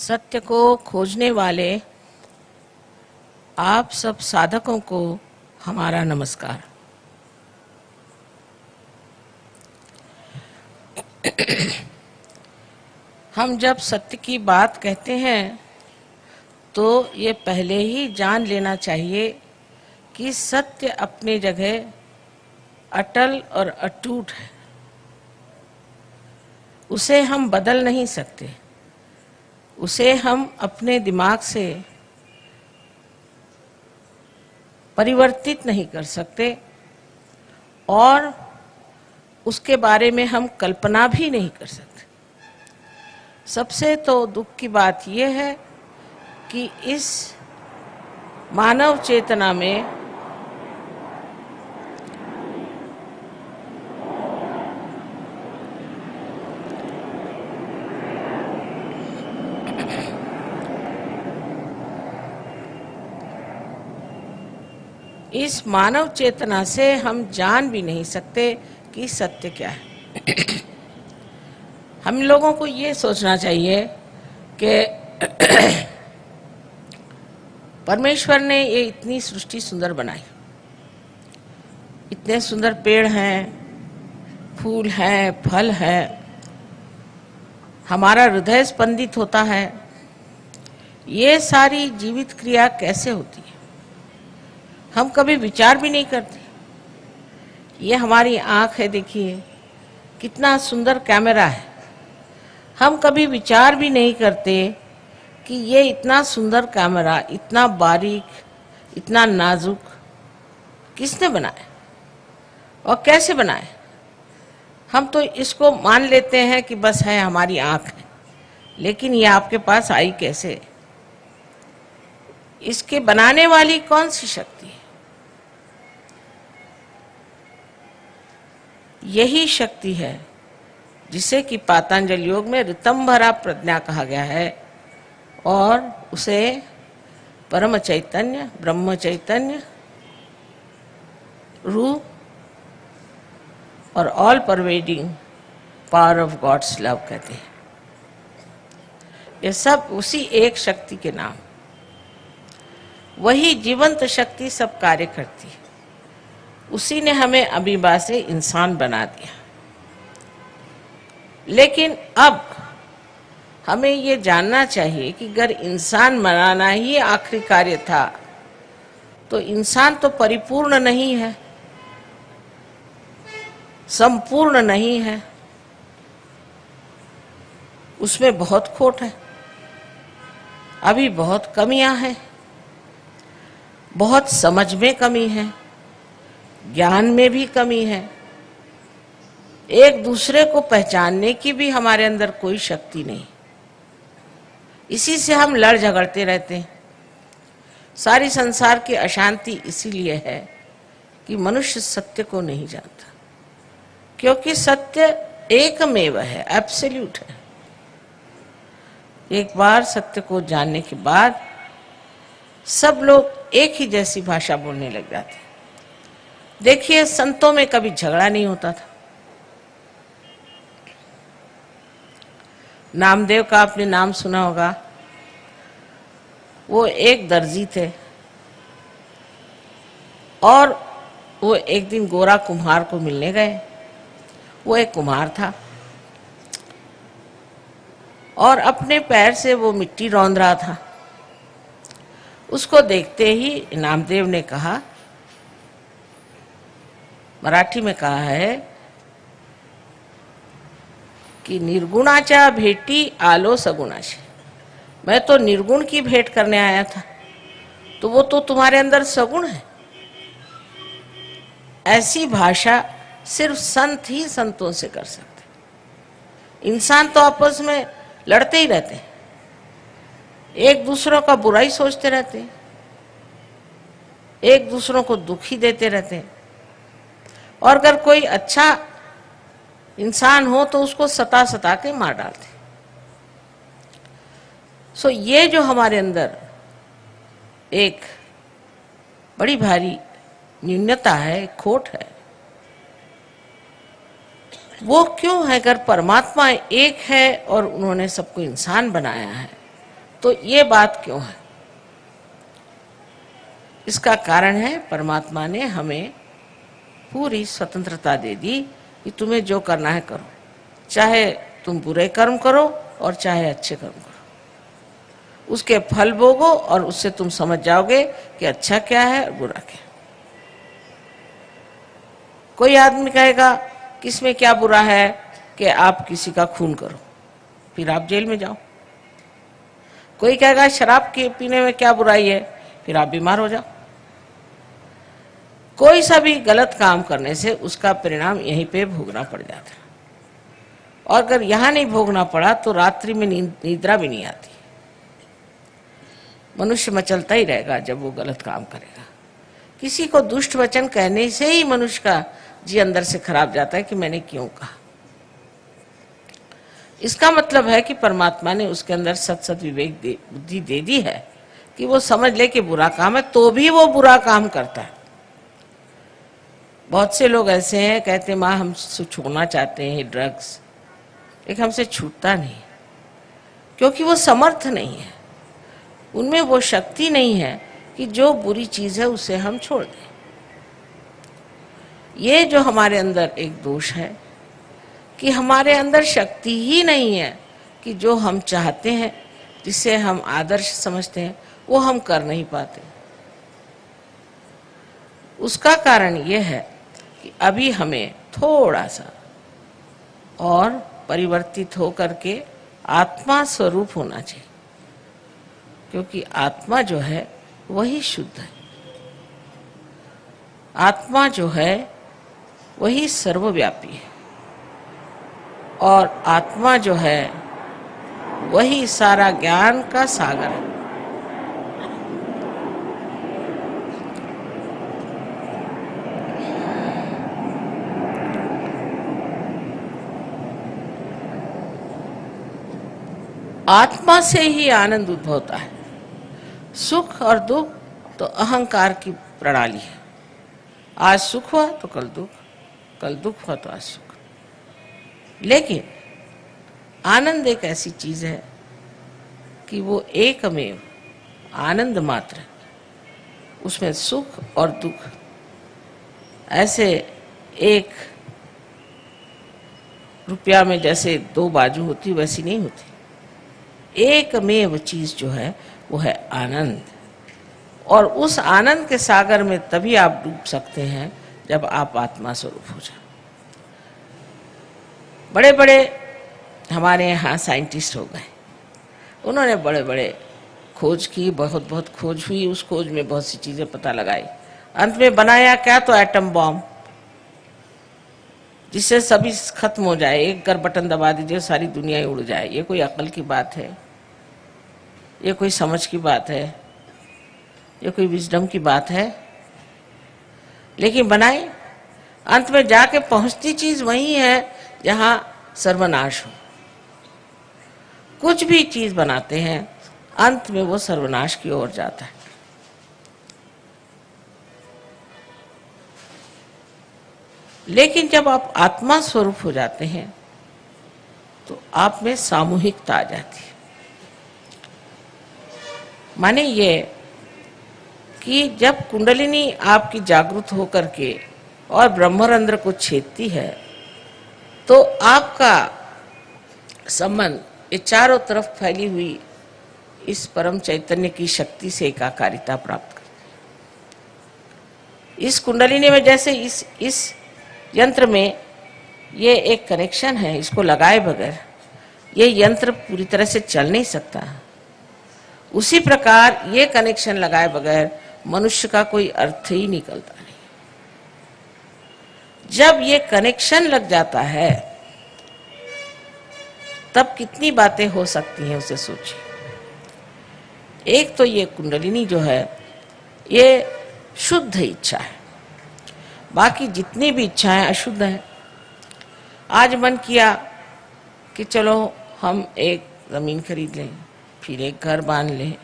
सत्य को खोजने वाले आप सब साधकों को हमारा नमस्कार। हम जब सत्य की बात कहते हैं तो ये पहले ही जान लेना चाहिए कि सत्य अपनी जगह अटल और अटूट है। उसे हम बदल नहीं सकते, उसे हम अपने दिमाग से परिवर्तित नहीं कर सकते और उसके बारे में हम कल्पना भी नहीं कर सकते। सबसे तो दुख की बात यह है कि इस मानव चेतना में से हम जान भी नहीं सकते कि सत्य क्या है। हम लोगों को ये सोचना चाहिए कि परमेश्वर ने ये इतनी सृष्टि सुंदर बनाई, इतने सुंदर पेड़ हैं, फूल हैं, फल हैं, हमारा हृदय स्पंदित होता है। ये सारी जीवित क्रिया कैसे होती है हम कभी विचार भी नहीं करते। ये हमारी आँख है, देखिए कितना सुंदर कैमरा है। हम कभी विचार भी नहीं करते कि ये इतना सुंदर कैमरा, इतना बारीक, इतना नाजुक किसने बनाया और कैसे बनाया। हम तो इसको मान लेते हैं कि बस है, हमारी आँख है, लेकिन ये आपके पास आई कैसे? इसके बनाने वाली कौन सी शक्ति है? यही शक्ति है जिसे कि पातंजल योग में ऋतंभरा प्रज्ञा कहा गया है और उसे परम चैतन्य, ब्रह्म चैतन्य, रूह और all pervading power of God's love कहते हैं। ये सब उसी एक शक्ति के नाम, वही जीवंत शक्ति सब कार्य करती है। उसी ने हमें अमीबा से इंसान बना दिया। लेकिन अब हमें ये जानना चाहिए कि अगर इंसान बनाना ही आखिरी कार्य था तो इंसान तो परिपूर्ण नहीं है, संपूर्ण नहीं है, उसमें बहुत खोट है, अभी बहुत कमियां हैं, बहुत समझ में कमी है, ज्ञान में भी कमी है, एक दूसरे को पहचानने की भी हमारे अंदर कोई शक्ति नहीं। इसी से हम लड़ झगड़ते रहते हैं। सारी संसार की अशांति इसीलिए है कि मनुष्य सत्य को नहीं जानता, क्योंकि सत्य एकमेव है, एब्सोल्यूट है। एक बार सत्य को जानने के बाद सब लोग एक ही जैसी भाषा बोलने लग जाते। देखिए, संतों में कभी झगड़ा नहीं होता था। नामदेव का आपने नाम सुना होगा। वो एक दर्जी थे और वो एक दिन गोरा कुम्हार को मिलने गए। वो एक कुम्हार था और अपने पैर से वो मिट्टी रौंद रहा था। उसको देखते ही नामदेव ने कहा, मराठी में कहा है कि निर्गुणाच्या भेटी आलो सगुणाशी। मैं तो निर्गुण की भेंट करने आया था, तो वो तो तुम्हारे अंदर सगुण है। ऐसी भाषा सिर्फ संत ही संतों से कर सकते। इंसान तो आपस में लड़ते ही रहते हैं, एक दूसरों का बुराई सोचते रहते हैं, एक दूसरों को दुखी देते रहते हैं, और अगर कोई अच्छा इंसान हो तो उसको सता सता के मार डालते। सो ये जो हमारे अंदर एक बड़ी भारी न्यूनता है, खोट है, वो क्यों है? अगर परमात्मा एक है और उन्होंने सबको इंसान बनाया है तो ये बात क्यों है? इसका कारण है परमात्मा ने हमें पूरी स्वतंत्रता दे दी कि तुम्हें जो करना है करो, चाहे तुम बुरे कर्म करो और चाहे अच्छे कर्म करो, उसके फल भोगो और उससे तुम समझ जाओगे कि अच्छा क्या है और बुरा क्या है। कोई आदमी कहेगा कि इसमें क्या बुरा है कि आप किसी का खून करो, फिर आप जेल में जाओ। कोई कहेगा शराब के पीने में क्या बुराई है, फिर आप बीमार हो जाओ। कोई सा भी गलत काम करने से उसका परिणाम यहीं पे भोगना पड़ जाता है, और अगर यहां नहीं भोगना पड़ा तो रात्रि में निद्रा भी नहीं आती। मनुष्य मचलता ही रहेगा जब वो गलत काम करेगा। किसी को दुष्ट वचन कहने से ही मनुष्य का जी अंदर से खराब जाता है कि मैंने क्यों कहा। इसका मतलब है कि परमात्मा ने उसके अंदर सत विवेक बुद्धि दे दी है कि वो समझ ले कि बुरा काम है, तो भी वो बुरा काम करता है। बहुत से लोग ऐसे हैं, कहते माँ हम छोड़ना चाहते हैं ड्रग्स, लेकिन हमसे छूटता नहीं, क्योंकि वो समर्थ नहीं है, उनमें वो शक्ति नहीं है कि जो बुरी चीज है उसे हम छोड़ दें। ये जो हमारे अंदर एक दोष है कि हमारे अंदर शक्ति ही नहीं है कि जो हम चाहते हैं, जिसे हम आदर्श समझते हैं, वो हम कर नहीं पाते। उसका कारण यह है कि अभी हमें थोड़ा सा और परिवर्तित होकर के आत्मा स्वरूप होना चाहिए, क्योंकि आत्मा जो है वही शुद्ध है। आत्मा जो है वही सर्वव्यापी है, और आत्मा जो है वही सारा ज्ञान का सागर है। आत्मा से ही आनंद उद्भव होता है। सुख और दुख तो अहंकार की प्रणाली है। आज सुख हुआ तो कल दुख, कल दुख हुआ तो आज सुख। लेकिन आनंद एक ऐसी चीज है कि वो एकमेव आनंद मात्र है, उसमें सुख और दुख ऐसे एक रुपया में जैसे दो बाजू होती वैसी नहीं होती। एकमेव चीज जो है वो है आनंद, और उस आनंद के सागर में तभी आप डूब सकते हैं जब आप आत्मा स्वरूप हो जाए। बड़े बड़े हमारे यहाँ साइंटिस्ट हो गए, उन्होंने बड़े बड़े खोज की, बहुत बहुत खोज हुई, उस खोज में बहुत सी चीजें पता लगाई। अंत में बनाया क्या? तो एटम बॉम्ब, जिससे सभी खत्म हो जाए। एक कर बटन दबा दीजिए, सारी दुनिया ही उड़ जाए। ये कोई अकल की बात है? ये कोई समझ की बात है? ये कोई विजडम की बात है? लेकिन बनाए, अंत में जाके पहुंचती चीज वही है जहां सर्वनाश हो। कुछ भी चीज बनाते हैं अंत में वो सर्वनाश की ओर जाता है। लेकिन जब आप आत्मा स्वरूप हो जाते हैं तो आप में सामूहिकता आ जाती है। माने ये कि जब कुंडलिनी आपकी जागृत होकर के और ब्रह्मरंध्र को छेदती है तो आपका संबंध ये चारों तरफ फैली हुई इस परम चैतन्य की शक्ति से एकाकारिता प्राप्त करती है। इस कुंडलिनी में जैसे इस यंत्र में ये एक कनेक्शन है, इसको लगाए बगैर ये यंत्र पूरी तरह से चल नहीं सकता। उसी प्रकार ये कनेक्शन लगाए बगैर मनुष्य का कोई अर्थ ही निकलता नहीं। जब ये कनेक्शन लग जाता है तब कितनी बातें हो सकती हैं, उसे सोचिए। एक तो ये कुंडलिनी जो है ये शुद्ध इच्छा है, बाकी जितनी भी इच्छाएं अशुद्ध हैं। आज मन किया कि चलो हम एक जमीन खरीद लें, फिर एक घर बांध लें,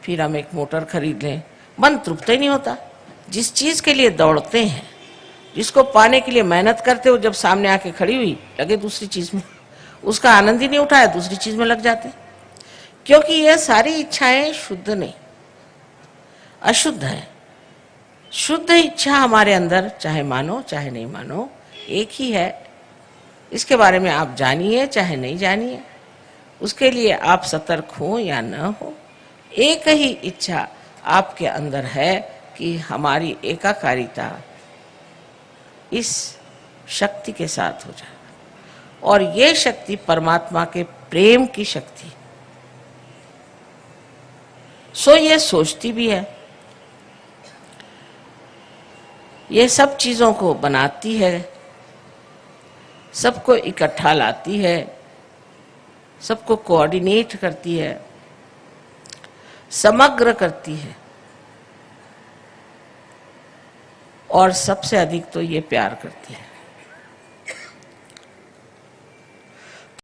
फिर हम एक मोटर खरीद लें, मन तृप्त ही नहीं होता। जिस चीज के लिए दौड़ते हैं, जिसको पाने के लिए मेहनत करते हो, जब सामने आके खड़ी हुई लगे दूसरी चीज में, उसका आनंद ही नहीं उठाया, दूसरी चीज में लग जाते। क्योंकि ये सारी इच्छाएं शुद्ध नहीं, अशुद्ध है। शुद्ध इच्छा हमारे अंदर, चाहे मानो चाहे नहीं मानो, एक ही है। इसके बारे में आप जानिए चाहे नहीं जानिए, उसके लिए आप सतर्क हो या न हो, एक ही इच्छा आपके अंदर है कि हमारी एकाकारिता इस शक्ति के साथ हो जाए। और ये शक्ति परमात्मा के प्रेम की शक्ति, सो ये सोचती भी है, ये सब चीजों को बनाती है, सबको इकट्ठा लाती है, सबको कोऑर्डिनेट करती है, समग्र करती है, और सबसे अधिक तो ये प्यार करती है।